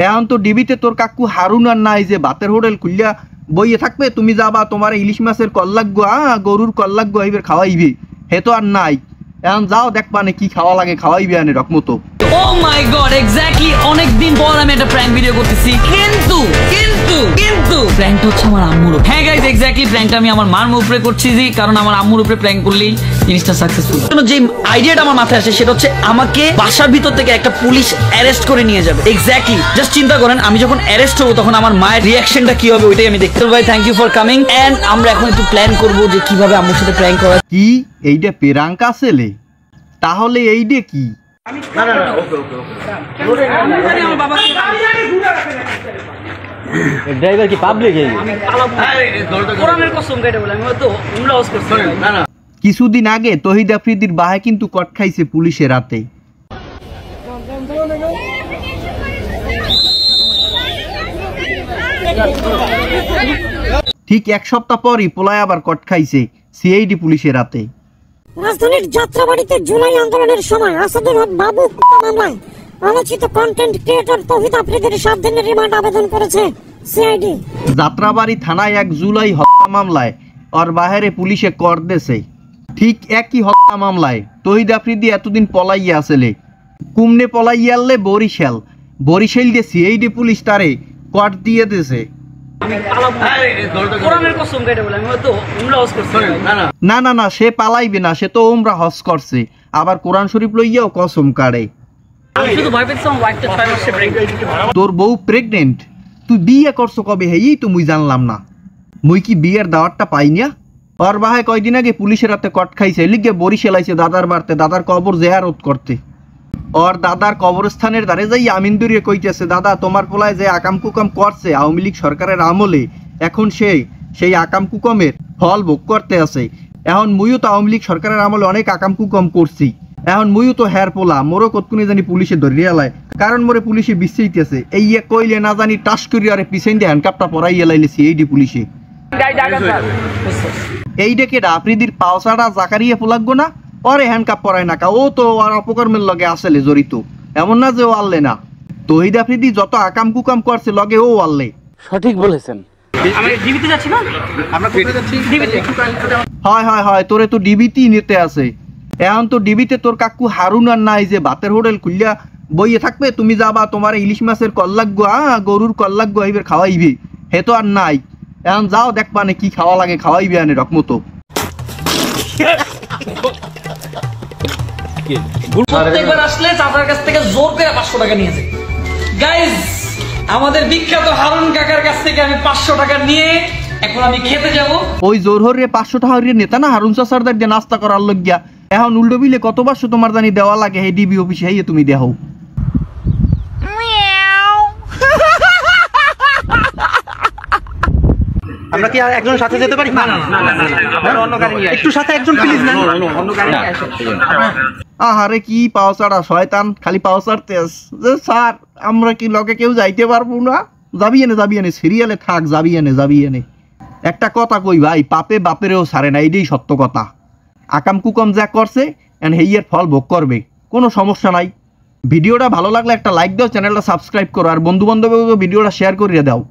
এখন তো ডিবিতে তোর কাকু হারুন আর নাই যে ভাতের হোটেল খুললিয়া বইয়ে থাকবে, তুমি যাবা তোমার ইলিশ মাছের কল লাগবো, গরুর কল লাগবো, এইবার খাওয়াইবে, হে তো আর নাই। এখন যাও দেখবা না কি খাওয়া লাগে, খাওয়াইবে আনে রকমতো। ও মাই গড, এক্স্যাক্টলি অনেকদিন পর আমি একটা প্র্যাঙ্ক ভিডিও করতেছি, কিন্তু কিন্তু কিন্তু প্র্যাঙ্কটা হচ্ছে আমার আম্মুর। হ্যাঁ গাইস, এক্স্যাক্টলি প্র্যাঙ্কটা আমি আমার মার উপরে করছি, কারণ আমার আম্মুর উপরে প্র্যাঙ্ক করলেই জিনিসটা সাকসেসফুল। যে আইডিয়াটা আমার মাথায় আসে সেটা হচ্ছে আমাকে বাসার ভিতর থেকে একটা পুলিশ অ্যারেস্ট করে নিয়ে যাবে। এক্স্যাক্টলি জাস্ট চিন্তা করেন, আমি যখন অ্যারেস্ট হবো তখন আমার মায়ের রিঅ্যাকশনটা কি হবে ওইটাই আমি দেখতে। ভাই thank you for coming, and আমরা এখন একটু প্ল্যান করবো যে কিভাবে আম্মুর সাথে প্র্যাঙ্ক করা। কি এইটা প্রাঙ্ক আসলে? তাহলে এইটা কি? না না না, ওকে ওকে ওকে। ড্রাইভার কি পাবলিক? কিছুদিন আগে তহিদ আফ্রিদির বাহে কিন্তু কট খাইছে পুলিশের হাতে। ঠিক এক সপ্তাহ পরই পোলায় আবার কট খাইছে সিআইডি পুলিশের হাতে। রাজধানীর যাত্রাবাড়িতে জুলাই আন্দোলনের সময় আসাদুল হক বাবু মামলায় আলোচিত কন্টেন্ট ক্রিয়েটর তৌহিদ আফ্রিদির 7 দিনের রিমান্ড আবেদন করেছে সিআইডি। যাত্রাবাড়ি থানায় 1 জুলাই হত্যা মামলায় ওর বাহিরে পুলিশে কর দেছে। ঠিক একই হত্যা মামলায় তৌহিদ আফ্রিদি এতদিন পলাইয়া আসলে। কুমনে পলাইয়ালে বরিশাল দিয়ে সিআইডি পুলিশ তারে কর দিয়ে দেছে। না না না, সে পালাইবে না, সে তো ওমরা হজ করছে, আবার কোরআন শরীফ লইয়াও কসম কাড়ে। তোর বউ প্রেগনেন্ট? তুই বিয়ে করছো কবে? হেই তো মুই জানলাম না। মুই কি বিয়ের দাওয়াতটা পাই না? ওর বাহে কয়দিন আগে পুলিশের হাতে কট খাইছে, লিগে বরিশাল আইছে দাদার বাড়তে, দাদার কবর জিয়ারত করতে। ওর দাদার কবরস্থানের ধারে যাই আমিন দরিয়ে কইতেছে, দাদা তোমার পোলায় যে আকাম কুকাম করছে আওয়ামী লীগ সরকারের আমলে, এখন সেই আকাম কুকমের ফল ভোগ করতে আছে। এখন মুইও তো আওয়ামী লীগ সরকারের আমলে অনেক আকাম কুকম করছি, এখন মুইও তো হের পোলা, মোরও কতকুনি জানি পুলিশে ধরিয়া লাই, কারণ মোরে পুলিশে বিশ্রাইতেছে। এই কইলে না জানি টাস করি আরে পিছন দিয়ে হ্যান্ডকাপটা পরাইয়া লাইলেছি এইডি পুলিশে। এইটা কেডা? আফ্রিদির পাওসাটা জাকারিয়া পোলাগো না? ওরে হ্যান্ডকাপ পরায় না কা, ও তো আর অপকর্মের লগে আসলে জড়িত, এমন না যে ও আল্লে না। তহিদ আফ্রিদি যত আকাম কুকাম করছে লগে ও আল্লে। সঠিক বলেছেন। হয় হয় হয়, তোরে তো ডিবিতে নিতে আছে। এখন তো ডিবিতে তোর কাকু হারুন আর নাই যে ভাতের হোটেল খুললিয়া বইয়ে থাকবে, তুমি যাবা তোমার ইলিশ মাছের কল লাগবো, গরুর কল লাগবো, এইবার খাওয়াইবে, হে তো আর নাই। এখন যাও দেখবা না কি খাওয়া লাগে, খাওয়াইবে আনে রকমতো। প্রত্যেকবার আসলে চাচার কাছ থেকে জোর করে 500 টাকা নিয়েছে। গাইস, আমাদের বিখ্যাত হারুন কাকার কাছ থেকে আমি 500 টাকা নিয়ে এখন আমি খেতে যাব। ওই জোর হরে 500 টাকা হরিয়ে নেতা না হারুন চাচারদার দিয়ে নাস্তা করার লজ্ঞা। এখন উল্টো বিলে কত 500 তোমার জানি দেওয়া লাগে, হে ডিবি অফিসে হেয়ে তুমি দেও। আমরা কি একজন সাথে যেতে পারি? না না না, অন্য গাড়ি নিয়ে একটু সাথে একজন প্লিজ না, অন্য গাড়ি নিয়ে আসো। আহারে কি পাওসাড়া শয়তান, খালি পাওসাড়তে আস যে স্যার আমরা কি লগে কেউ যাইতে পারবো না? যাবি এনে সিরিয়ালে থাক, যাবি এনে। একটা কথা কই ভাই, পাপে বাপেরেও সারে না, এইটাই সত্য কথা। আকাম কুকম যা করছে এন্ড হেইয়ের ফল ভোগ করবে, কোনো সমস্যা নাই। ভিডিওটা ভালো লাগলে একটা লাইক দাও, চ্যানেলটা সাবস্ক্রাইব করো, আর বন্ধু বান্ধবকে ভিডিওটা শেয়ার করিয়ে দাও।